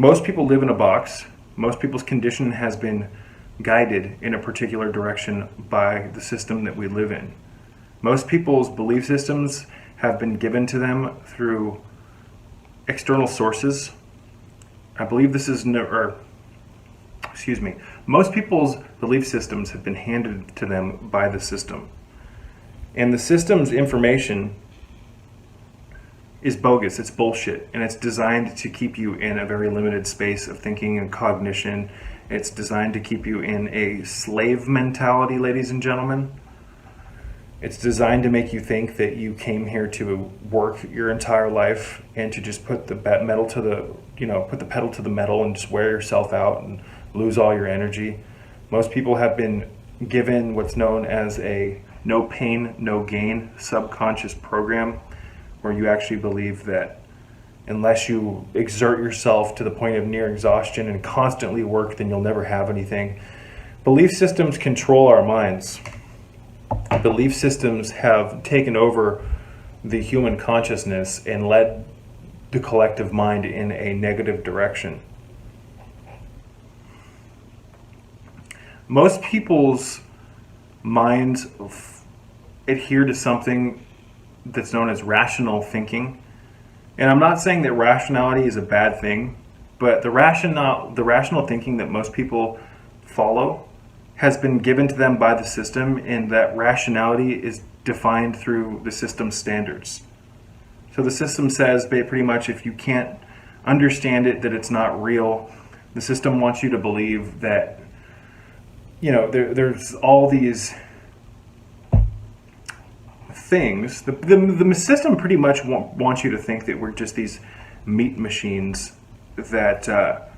Most people live in a box. Most people's condition has been guided in a particular direction by the system that we live in. Most people's belief systems have been given to them through external sources. I believe this is, most people's belief systems have been handed to them by the system. And the system's information is bogus, it's bullshit, and it's designed to keep you in a very limited space of thinking and cognition. It's designed to keep you in a slave mentality, ladies and gentlemen. It's designed to make you think that you came here to work your entire life and to just put the pedal to the metal and just wear yourself out and lose all your energy. Most people have been given what's known as a no pain, no gain subconscious program, where you actually believe that unless you exert yourself to the point of near exhaustion and constantly work, then you'll never have anything. Belief systems control our minds. Belief systems have taken over the human consciousness and led the collective mind in a negative direction. Most people's minds adhere to something that's known as rational thinking. And I'm not saying that rationality is a bad thing, but the rational thinking that most people follow has been given to them by the system, and that rationality is defined through the system's standards. So the system says pretty much if you can't understand it, that it's not real. The system wants you to believe that, there's all these things. The system pretty much wants you to think that we're just these meat machines that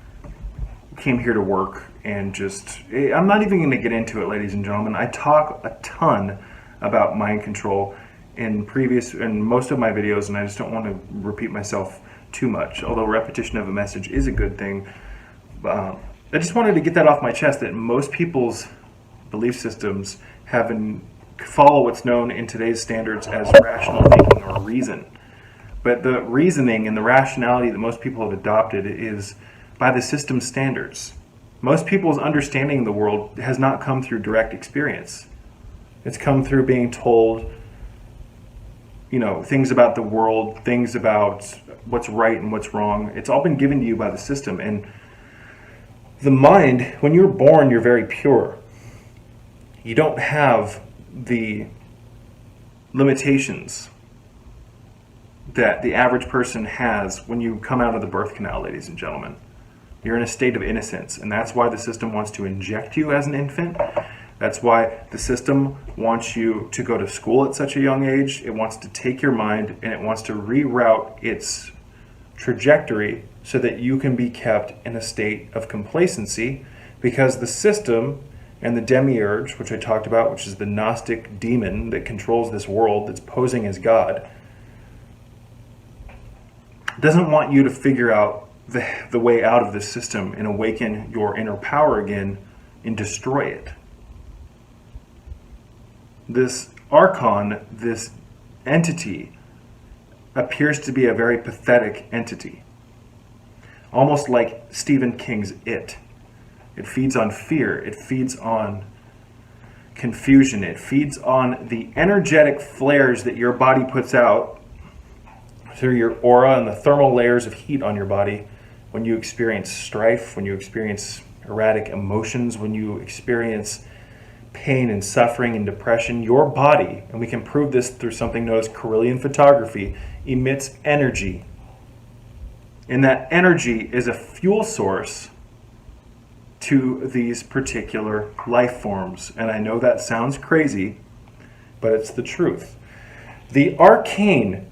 came here to work and just... I'm not even going to get into it, ladies and gentlemen. I talk a ton about mind control in most of my videos, and I just don't want to repeat myself too much, although repetition of a message is a good thing. I just wanted to get that off my chest, that most people's belief systems follow what's known in today's standards as rational thinking or reason. But the reasoning and the rationality that most people have adopted is by the system's standards. Most people's understanding of the world has not come through direct experience. It's come through being told, things about the world, things about what's right and what's wrong. It's all been given to you by the system. And the mind, when you're born, you're very pure. You don't have the limitations that the average person has when you come out of the birth canal, ladies and gentlemen. You're in a state of innocence, and that's why the system wants to inject you as an infant. That's why the system wants you to go to school at such a young age. It wants to take your mind and it wants to reroute its trajectory so that you can be kept in a state of complacency, because the system and the demiurge, which I talked about, which is the Gnostic demon that controls this world, that's posing as God, doesn't want you to figure out the way out of this system and awaken your inner power again and destroy it. This Archon, this entity, appears to be a very pathetic entity. Almost like Stephen King's It. It feeds on fear. It feeds on confusion. It feeds on the energetic flares that your body puts out through your aura and the thermal layers of heat on your body when you experience strife, when you experience erratic emotions, when you experience pain and suffering and depression. Your body, and we can prove this through something known as Carillion photography, emits energy. And that energy is a fuel source to these particular life forms. And I know that sounds crazy, but it's the truth. The arcane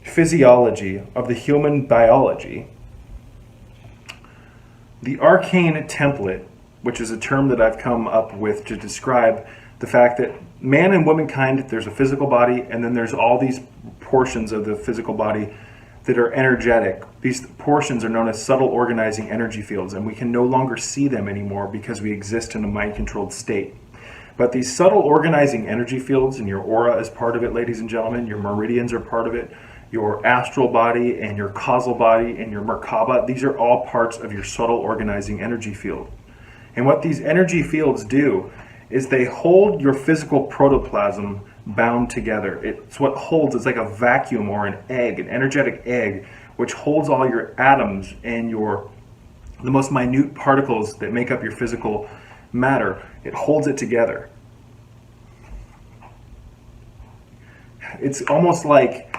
physiology of the human biology, the arcane template, which is a term that I've come up with to describe the fact that man and womankind, there's a physical body, and then there's all these portions of the physical body that are energetic. These portions are known as subtle organizing energy fields, and we can no longer see them anymore because we exist in a mind-controlled state. But these subtle organizing energy fields, and your aura is part of it, ladies and gentlemen, your meridians are part of it, your astral body and your causal body and your Merkaba. These are all parts of your subtle organizing energy field. And what these energy fields do is they hold your physical protoplasm bound together. It's what holds, it's like a vacuum or an egg, an energetic egg, which holds all your atoms and the most minute particles that make up your physical matter. It holds it together. It's almost like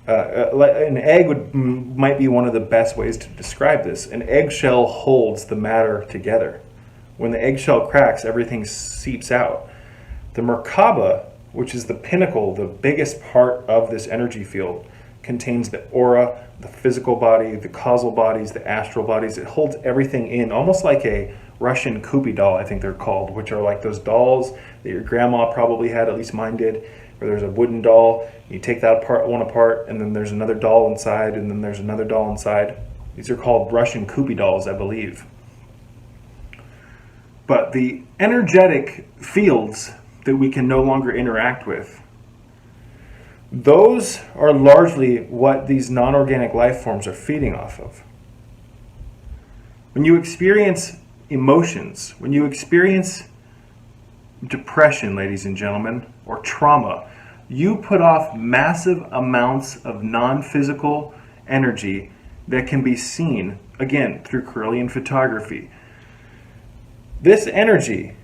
an egg might be one of the best ways to describe this. An eggshell holds the matter together. When the eggshell cracks, everything seeps out. The Merkaba, which is the pinnacle, the biggest part of this energy field, contains the aura, the physical body, the causal bodies, the astral bodies. It holds everything in, almost like a Russian Kooky doll, I think they're called, which are like those dolls that your grandma probably had, at least mine did, where there's a wooden doll, you take that one apart, and then there's another doll inside, and then there's another doll inside. These are called Russian Kooky dolls, I believe. But the energetic fields that we can no longer interact with, those are largely what these non-organic life forms are feeding off of. When you experience emotions, when you experience depression, ladies and gentlemen, or trauma, you put off massive amounts of non-physical energy that can be seen, again, through Kirlian photography. This energy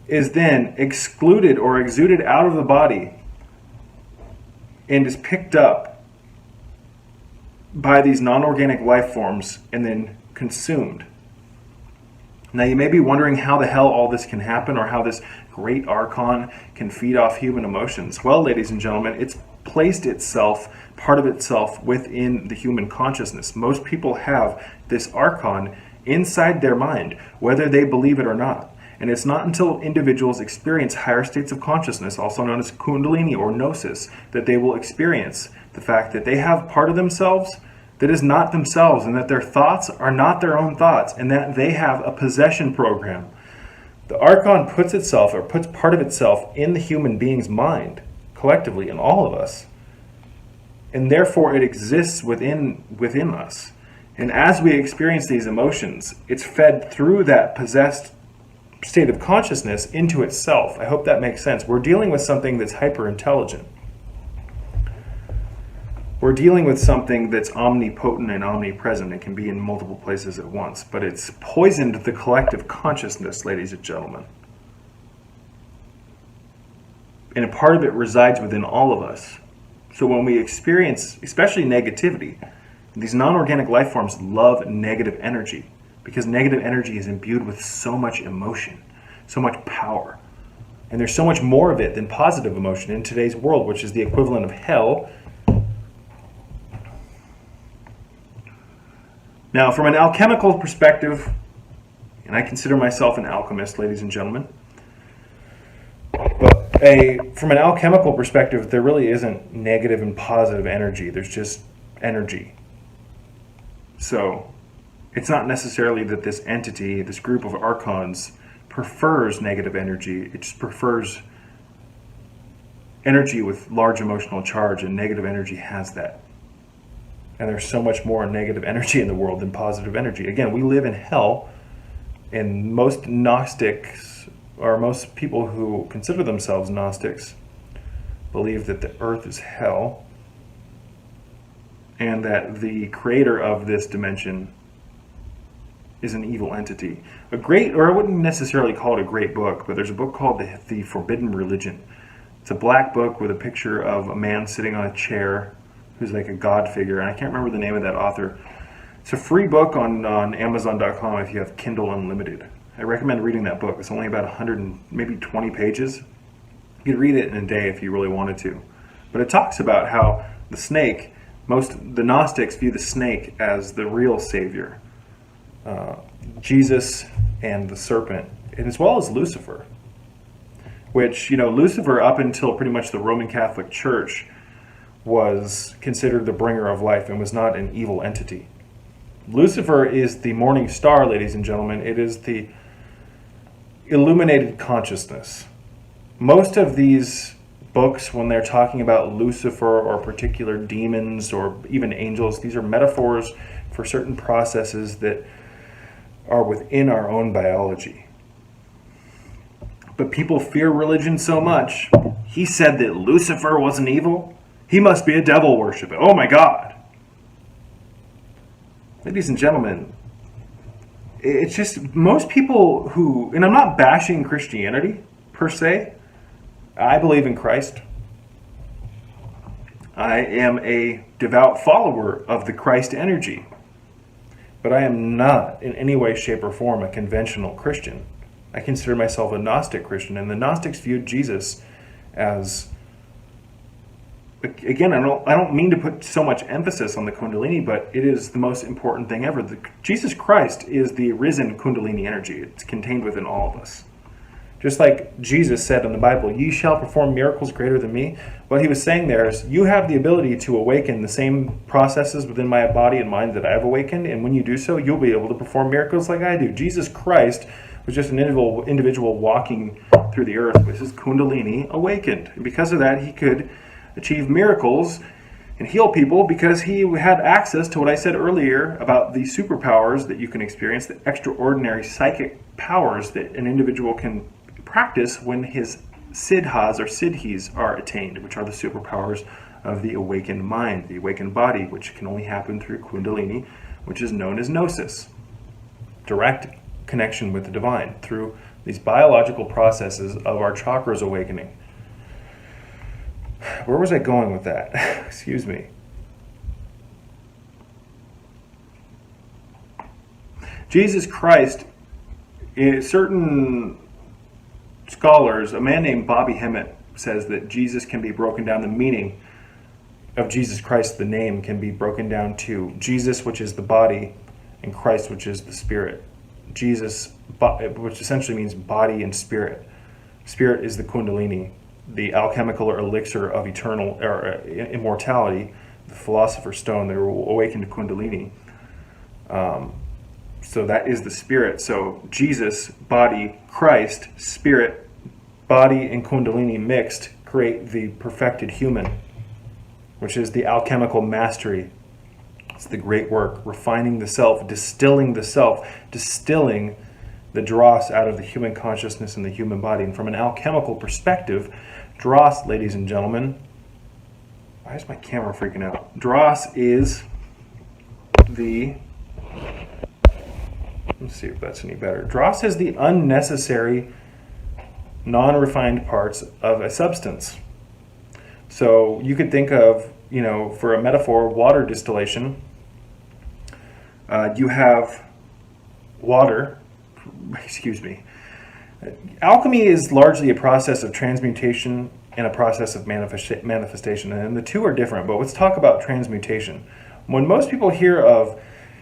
is then excluded or exuded out of the body and is picked up by these non-organic life forms and then consumed. Now you may be wondering how the hell all this can happen, or how this great Archon can feed off human emotions. Well, ladies and gentlemen, it's placed itself, part of itself, within the human consciousness. Most people have this Archon inside their mind, whether they believe it or not. And it's not until individuals experience higher states of consciousness, also known as Kundalini or Gnosis, that they will experience the fact that they have part of themselves that is not themselves, and that their thoughts are not their own thoughts, and that they have a possession program. The Archon puts itself, or puts part of itself, in the human being's mind, collectively, in all of us. And therefore it exists within us. And as we experience these emotions, it's fed through that possessed state of consciousness into itself. I hope that makes sense. We're dealing with something that's hyper intelligent. We're dealing with something that's omnipotent and omnipresent. It can be in multiple places at once, but it's poisoned the collective consciousness, ladies and gentlemen. And a part of it resides within all of us. So when we experience, especially negativity, these non-organic life forms love negative energy, because negative energy is imbued with so much emotion, so much power. And there's so much more of it than positive emotion in today's world, which is the equivalent of hell. Now, from an alchemical perspective, and I consider myself an alchemist, ladies and gentlemen, but from an alchemical perspective, there really isn't negative and positive energy. There's just energy. So it's not necessarily that this entity, this group of archons, prefers negative energy. It just prefers energy with large emotional charge, and negative energy has that. And there's so much more negative energy in the world than positive energy. Again, we live in hell, and most Gnostics, or most people who consider themselves Gnostics, believe that the earth is hell, and that the creator of this dimension is an evil entity. A great, or I wouldn't necessarily call it a great book, but there's a book called The Forbidden Religion. It's a black book with a picture of a man sitting on a chair who's like a god figure, and I can't remember the name of that author. It's a free book on Amazon.com if you have Kindle Unlimited. I recommend reading that book. It's only about 100 and maybe 20 pages. You could read it in a day if you really wanted to. But it talks about how the snake, the Gnostics view the snake as the real savior. Jesus and the serpent, and as well as Lucifer. Which, Lucifer, up until pretty much the Roman Catholic Church, was considered the bringer of life and was not an evil entity. Lucifer is the morning star, ladies and gentlemen. It is the illuminated consciousness. Most of these books, when they're talking about Lucifer or particular demons or even angels, these are metaphors for certain processes that are within our own biology. But people fear religion so much. He said that Lucifer wasn't evil. He must be a devil worshiper. Oh my God. Ladies and gentlemen, it's just most people who, and I'm not bashing Christianity per se. I believe in Christ. I am a devout follower of the Christ energy. But I am not in any way, shape, or form a conventional Christian. I consider myself a Gnostic Christian, and the Gnostics viewed Jesus as, again, I don't mean to put so much emphasis on the Kundalini, but it is the most important thing ever. Jesus Christ is the risen Kundalini energy. It's contained within all of us. Just like Jesus said in the Bible, "Ye shall perform miracles greater than me." What he was saying there is, you have the ability to awaken the same processes within my body and mind that I have awakened, and when you do so, you'll be able to perform miracles like I do. Jesus Christ was just an individual walking through the earth with his Kundalini awakened. And because of that, he could achieve miracles and heal people because he had access to what I said earlier about the superpowers that you can experience, the extraordinary psychic powers that an individual can practice when his siddhas or siddhis are attained, which are the superpowers of the awakened mind, the awakened body, which can only happen through Kundalini, which is known as Gnosis. Direct connection with the divine through these biological processes of our chakras awakening. Where was I going with that? Excuse me. Jesus Christ, certain scholars, a man named Bobby Hemmett says that Jesus can be broken down, the meaning of Jesus Christ, the name, can be broken down to Jesus, which is the body, and Christ, which is the spirit. Jesus, which essentially means body and spirit. Spirit is the Kundalini, the alchemical or elixir of eternal or immortality, the philosopher's stone, the awakened Kundalini. So that is the spirit. So Jesus, body, Christ, spirit, body, and Kundalini mixed create the perfected human, which is the alchemical mastery. It's the great work, refining the self, distilling the dross out of the human consciousness and the human body. And from an alchemical perspective, dross, ladies and gentlemen, why is my camera freaking out? Dross is the, let's see if that's any better. Dross is the unnecessary, non-refined parts of a substance. So you could think of, for a metaphor, water distillation. You have water, Alchemy is largely a process of transmutation and a process of manifestation, and the two are different, but let's talk about transmutation. When most people hear of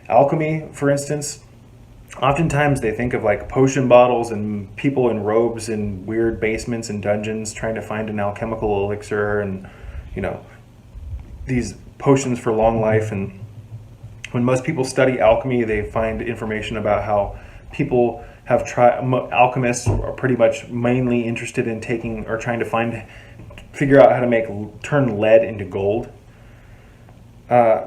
alchemy, for instance, oftentimes they think of like potion bottles and people in robes in weird basements and dungeons trying to find an alchemical elixir and, these potions for long life. And when most people study alchemy, they find information about how people have alchemists are pretty much mainly interested in taking or trying to figure out how to turn lead into gold.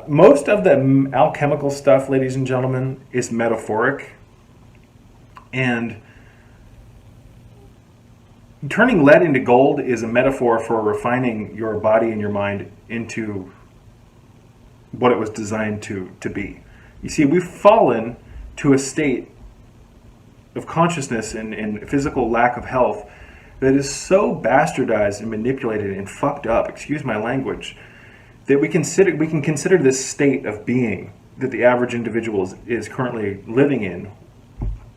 Most of the alchemical stuff, ladies and gentlemen, is metaphoric. And turning lead into gold is a metaphor for refining your body and your mind into what it was designed to be. You see, we've fallen to a state of consciousness and physical lack of health that is so bastardized and manipulated and fucked up, excuse my language, that we can consider this state of being that the average individual is currently living in.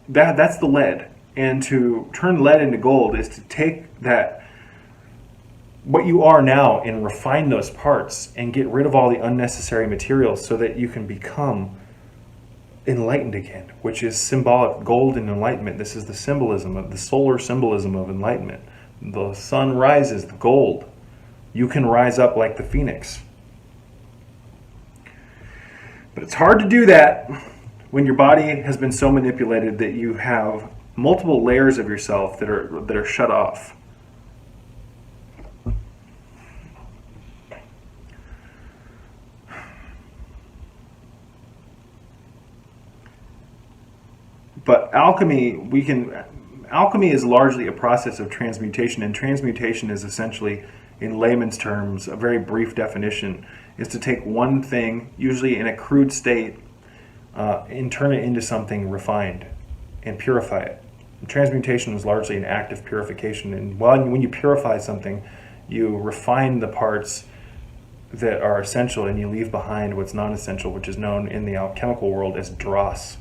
That's the lead. And to turn lead into gold is to take that, what you are now, and refine those parts and get rid of all the unnecessary materials so that you can become enlightened again, which is symbolic. Gold and enlightenment. This is the symbolism of the solar symbolism of enlightenment. The sun rises, the gold. You can rise up like the phoenix. But it's hard to do that when your body has been so manipulated that you have multiple layers of yourself that are shut off. But alchemy is largely a process of transmutation, and transmutation is essentially, in layman's terms, a very brief definition, is to take one thing, usually in a crude state, and turn it into something refined and purify it. Transmutation is largely an act of purification, and when you purify something, you refine the parts that are essential and you leave behind what's non-essential, which is known in the alchemical world as dross.